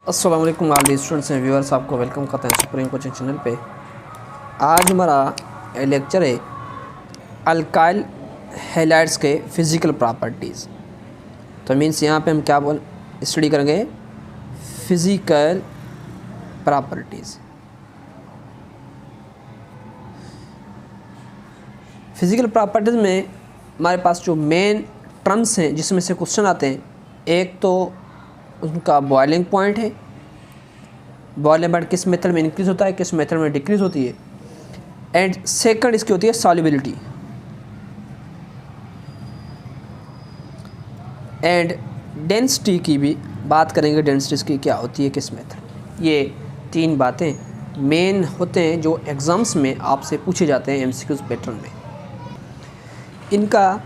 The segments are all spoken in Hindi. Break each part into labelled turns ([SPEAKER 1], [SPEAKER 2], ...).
[SPEAKER 1] अस्सलाम वालेकुम all the students and viewers, आपको वेलकम करते हैं सुप्रीम कोचिंग चैनल पे। आज हमारा लेक्चर है अल्काइल हैलाइड्स के फिज़िकल प्रॉपर्टीज़। तो मीन्स यहाँ पे हम क्या स्टडी करेंगे, फिज़िकल प्रॉपर्टीज़। फिज़िकल प्रॉपर्टीज़ में हमारे पास जो मेन टर्म्स हैं जिसमें से क्वेश्चन आते हैं, एक तो उनका बॉइलिंग पॉइंट है। बॉइलिंग पॉइंट किस मेथड में इंक्रीज़ होता है, किस मेथड में डिक्रीज़ होती है। एंड सेकंड इसकी होती है सॉल्युबिलिटी। एंड डेंसिटी की भी बात करेंगे, डेंसिटी इसकी क्या होती है, किस मेथड। ये तीन बातें मेन होते हैं जो एग्ज़ाम्स में आपसे पूछे जाते हैं एमसीक्यूज़ पैटर्न में। इनका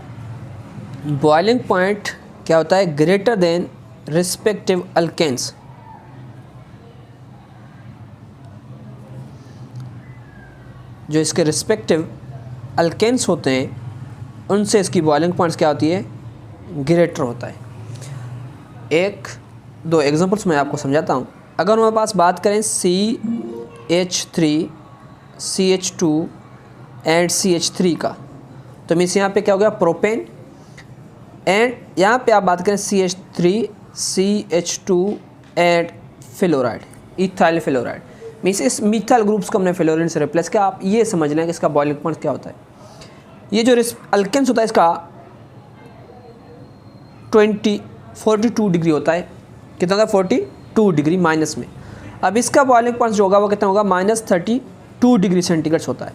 [SPEAKER 1] बॉइलिंग पॉइंट क्या होता है, ग्रेटर देन रिस्पेक्टिव अल्केन्स। जो इसके रिस्पेक्टिव अल्केन्स होते हैं उनसे इसकी बॉइलिंग पॉइंट्स क्या होती है, ग्रेटर होता है। एक दो एग्जांपल्स मैं आपको समझाता हूँ। अगर हमारे पास बात करें CH3 CH2 एंड CH3 का, तो मीन्स यहाँ पे क्या हो गया, प्रोपेन। एंड यहाँ पे आप बात करें CH3 CH2 and fluoride, ethyl fluoride. Means इस मिथाइल ग्रुप्स को हमने फ्लोरीन से रिप्लेस किया। आप ये समझ लें कि इसका बॉइलिंग पॉइंट क्या होता है। ये जो अल्केन्स होता है इसका 42 डिग्री होता है। कितना होगा, 42 डिग्री माइनस में। अब इसका बॉइलिंग पॉइंट जो होगा वो कितना होगा, -32 डिग्री सेंटीग्रेड होता है।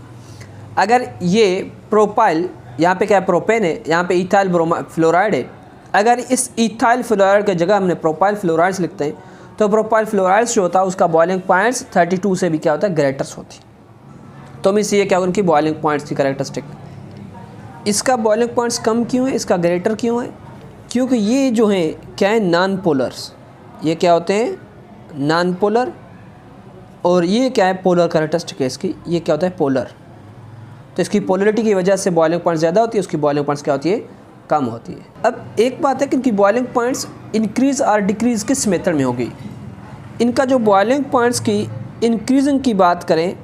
[SPEAKER 1] अगर ये प्रोपाइल, यहाँ पे क्या है, प्रोपेन है, यहाँ पे इथाइल फ्लोराइड है। अगर इस इथाइल फ्लोराइड की जगह हमने प्रोपाइल फ्लोराइड्स लिखते हैं तो प्रोपाइल फ्लोराइड्स जो होता है उसका बॉइलिंग पॉइंट्स 32 से भी क्या होता है, ग्रेटर्स होती। तो मीन्स ये क्या होगा, उनकी बॉइलिंग पॉइंट्स की कैरेक्टरिस्टिक। इसका बॉइलिंग पॉइंट्स कम क्यों है, इसका ग्रेटर क्यों है, क्योंकि ये जो हैं क्या है, नॉन पोलर्स। ये क्या होते हैं, नॉन पोलर। और ये क्या है, पोलर कैरेक्टरिस्टिक है इसकी। ये क्या होता है, पोलर। तो इसकी पोलरिटी की वजह से बॉइलिंग पॉइंट्स ज़्यादा होती है, उसकी बॉइलिंग पॉइंट्स क्या होती है, कम होती है। अब एक बात है कि इनकी बॉइलिंग पॉइंट्स इंक्रीज़ और डिक्रीज़ किस मेथड में होगी। इनका जो बॉइलिंग पॉइंट्स की इंक्रीजिंग की बात करें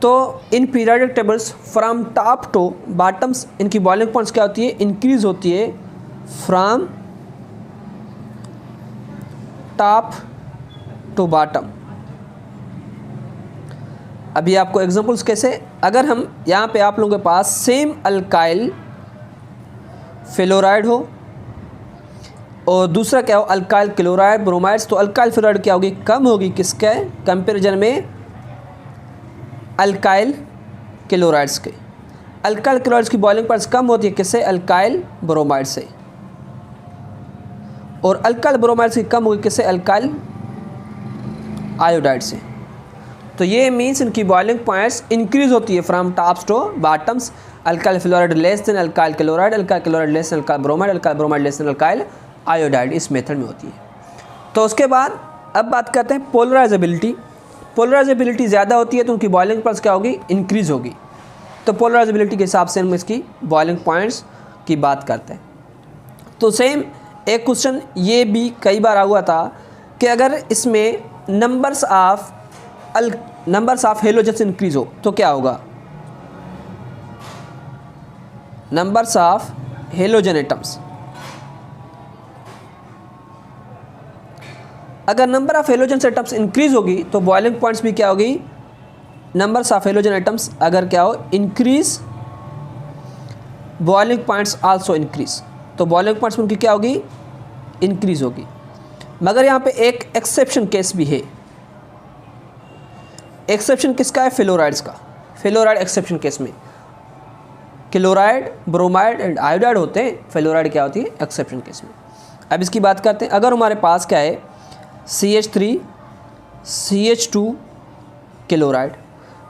[SPEAKER 1] तो इन periodic tables from top to bottoms इनकी बॉइलिंग पॉइंट्स क्या होती है, इंक्रीज़ होती है फ्रॉम टॉप टू बॉटम। अभी आपको एग्जांपल्स कैसे, अगर हम यहाँ पे आप लोगों के पास सेम अल्काइल फ्लोराइड हो और दूसरा क्या हो, अल्काइल क्लोराइड ब्रोमाइड्स, तो अल्काइल फ्लोराइड क्या होगी, कम होगी किसके कंपैरिजन में, अल्काइल क्लोराइड्स के। अल्काइल क्लोराइड्स की बॉइलिंग पॉइंट्स कम होती है किससे, अल्काइल ब्रोमाइड से। और अल्काइल ब्रोमाइड्स की कम होगी किससे, अल्काइल आयोडाइड से। तो ये मीन्स इनकी बॉइलिंग पॉइंट्स इंक्रीज होती है from tops to bottoms. Alkyl fluoride less than alkyl chloride, alkyl chloride less than alkyl bromide, alkyl bromide less than alkyl iodide, इस मेथड में होती है। तो उसके बाद अब बात करते हैं पोलराइजेबिलिटी। पोलराइजेबिलिटी ज़्यादा होती है तो उनकी बॉइलिंग पॉइंट्स क्या होगी, इंक्रीज़ होगी। तो पोलराइजेबिलिटी के हिसाब से हम इसकी बॉइलिंग पॉइंट्स की बात करते हैं। तो सेम एक क्वेश्चन ये भी कई बार हुआ था कि अगर इसमें नंबर्स ऑफ हेलोजन्स इंक्रीज हो तो क्या होगा, नंबर्स ऑफ हेलोजन एटम्स। अगर number of halogen atoms increase होगी तो बॉइलिंग पॉइंट्स भी क्या होगी, नंबर्स ऑफ हेलोजन एटम्स अगर क्या हो, increase, boiling points also increase. तो बॉइलिंग पॉइंट्स उनकी क्या होगी, इंक्रीज होगी। मगर यहाँ पे एक एक्सेप्शन केस भी है। एक्सेप्शन किसका है, फ्लोराइड्स का। फ्लोराइड एक्सेप्शन केस में क्लोराइड ब्रोमाइड एंड आयोडाइड होते हैं, फ्लोराइड क्या होती है, एक्सेप्शन केस में। अब इसकी बात करते हैं। अगर हमारे पास क्या है, CH3 CH2 क्लोराइड,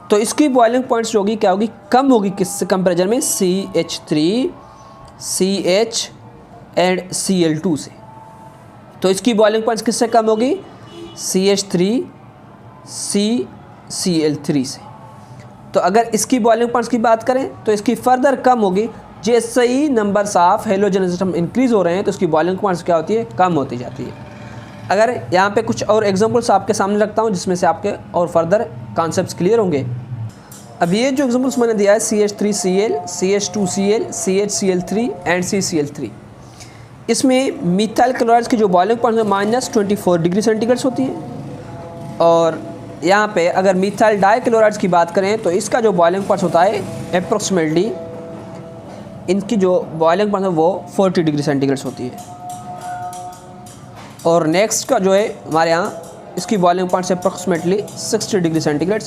[SPEAKER 1] तो इसकी बॉइलिंग पॉइंट्स जो होगी क्या होगी, कम होगी किससे कंपेरिजन में, CH3 CH एंड Cl2 से। तो इसकी बॉइलिंग पॉइंट्स किससे कम होगी, CH3 CCl3 से। तो अगर इसकी बॉइलिंग पॉइंट्स की बात करें तो इसकी फर्दर कम होगी जैसे ही numbers of halogen atom increase हो रहे हैं तो उसकी बॉइलिंग पॉइंट्स क्या होती है, कम होती जाती है। अगर यहाँ पे कुछ और एग्जांपल्स आपके सामने रखता हूँ जिसमें से आपके और फर्दर कॉन्सेप्ट्स क्लियर होंगे। अब ये जो एग्जांपल्स मैंने दिया है CH3Cl, CH2Cl, CHCl3 and CCl3, इसमें मिथाइल क्लोराइड्स की जो बॉइलिंग पॉइंट है -24 डिग्री सेंटीग्रेड होती है। और यहाँ पे अगर मिथाइल डाइक्लोराइड्स की बात करें तो इसका जो बॉइलिंग पॉइंट होता है अप्रोक्सीमेटली, इनकी जो बॉइलिंग पॉइंट है वो 40 डिग्री सेंटीग्रेड होती है। और नेक्स्ट का जो है हमारे यहाँ इसकी बॉइलिंग पॉइंट से अप्रोक्सीमेटली 60 डिग्री सेंटीग्रेड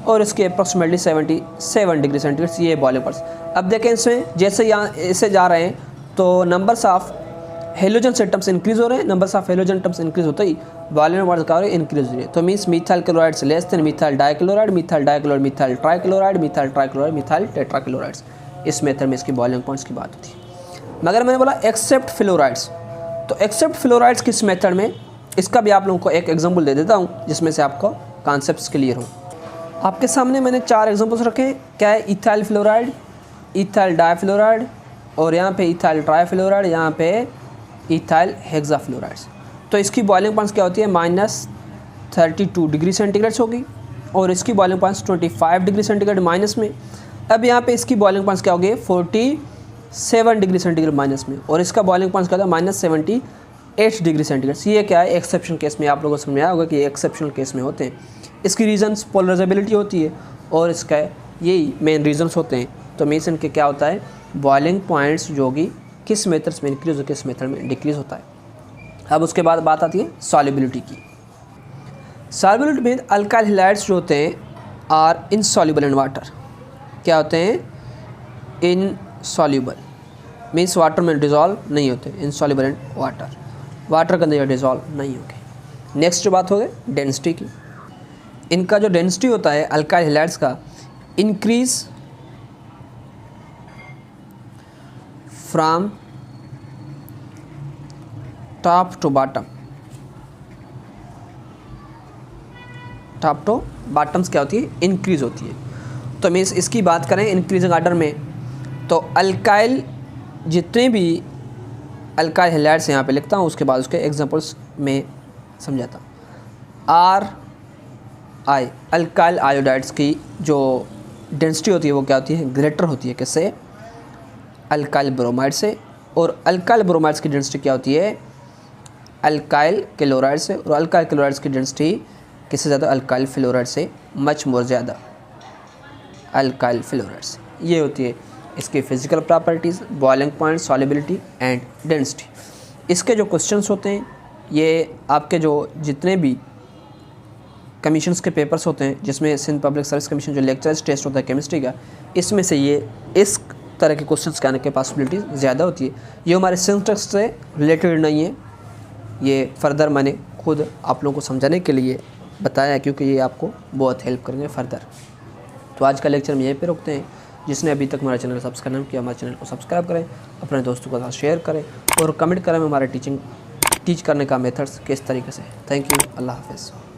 [SPEAKER 1] और इसके अप्रोक्सीमेटली 77 डिग्री सेंटीग्रेड, ये बॉइलिंग पॉइंट्स। अब देखें इसमें जैसे यहाँ इससे जा रहे हैं तो numbers of halogen atoms increase हो रहे हैं, numbers of halogen atoms increase होते ही बॉइलिंग पॉइंट क्या हो रही है, इंक्रीज हो रही है। तो means methyl chlorides less than methyl dichloride, methyl dichloride methyl trichloride, methyl trichloride methyl tetrachlorides. इस मेथड में इसकी बॉइलिंग पॉइंट्स की बात होती है। मगर मैंने बोला एक्सेप्ट फ्लोराइड्स, तो एक्सेप्ट फ्लोराइड्स किस मेथड में, इसका भी आप लोगों को एक एग्जांपल दे देता हूँ जिसमें से आपको कॉन्सेप्ट्स क्लियर हो। आपके सामने मैंने 4 एग्जांपल्स रखे। क्या है, इथाइल फ्लोराइड, इथाइल डाइफ्लोराइड, और यहाँ पे इथाइल ट्राइफ्लोराइड, यहाँ पे इथाइल हेक्साफ्लोराइड्स। तो इसकी बॉइलिंग पॉइंट्स क्या होती है, -32 डिग्री सेंटीग्रेड होगी और इसकी boiling points 25 degree centigrade minus में। अब यहाँ पे इसकी बॉइलिंग पॉइंट्स क्या होगी, 47 डिग्री सेंटीग्रेड माइनस में, और इसका बॉइलिंग पॉइंट्स क्या होता है -78 डिग्री सेंटीग्रेड। ये क्या है, एक्सेप्शन केस में। आप लोगों को समझ में आया होगा कि ये एक्सेप्शनल केस में होते हैं। इसकी रीजन्स पोलराइजेबिलिटी होती है और इसका यही मेन रीजन्स होते हैं। तो मीन्स इनके क्या होता है, बॉइलिंग पॉइंट्स जो कि किस मेथड्स में इंक्रीज हो, किस मेथड में डिक्रीज होता है। अब उसके बाद बात आती है सॉल्युबिलिटी की। सॉल्युबिलिटी में अल्काइल हैलाइड्स जो होते हैं आर इनसॉल्युबल इन वाटर। क्या होते हैं, इनसॉल्युबल मीन्स वाटर में डिज़ोल्व नहीं होते, इनसॉल्युबल इन वाटर, वाटर के अंदर डिज़ोल्व नहीं होंगे। नेक्स्ट जो बात हो गई डेंसिटी की। इनका जो डेंसिटी होता है अल्काइल हैलाइड्स का, increase from top to bottom. Top to bottoms क्या होती है, इंक्रीज होती है। तो मीन्स इसकी बात करें इंक्रीजिंग ऑर्डर में, तो अल्काइल जितने भी अल्काइल हैलाइड्स यहाँ पे लिखता हूँ, उसके बाद उसके एग्जांपल्स में समझाता हूँ। आर आई अल्काइल आयोडाइड्स की जो डेंसिटी होती है वो क्या होती है, ग्रेटर होती है किससे, अल्काइल ब्रोमाइड से। और अल्काइल ब्रोमाइड्स की डेंसिटी क्या होती है, अल्काइल क्लोराइड से। और अल्काइल क्लोराइड्स की डेंसिटी किससे ज़्यादा, अल्काइल फ्लोराइड से मच मोर ज़्यादा, अल्काइल फ्लोराइड से। ये होती है इसकी physical properties, boiling point, solubility and density. इसके जो क्वेश्चंस होते हैं ये आपके जो जितने भी कमीशंस के पेपर्स होते हैं, जिसमें सिंध पब्लिक सर्विस कमीशन जो लेक्चर्स टेस्ट होता है केमिस्ट्री का, इसमें से ये इस तरह के क्वेश्चंस के आने की पॉसिबिलिटी ज़्यादा होती है। ये हमारे सिंटेक्स से रिलेटेड नहीं है, ये फर्दर मैंने खुद आप लोगों को समझाने के लिए बताया है, क्योंकि ये आपको बहुत हेल्प करेंगे फर्दर। तो आज का लेक्चर हम यहीं पे रोकते हैं। जिसने अभी तक हमारे चैनल को सब्सक्राइब नहीं किया, हमारे चैनल को सब्सक्राइब करें, अपने दोस्तों के साथ शेयर करें और कमेंट करें हमारे टीच करने का मेथड्स किस तरीके से। थैंक यू, अल्लाह हाफ़िज़।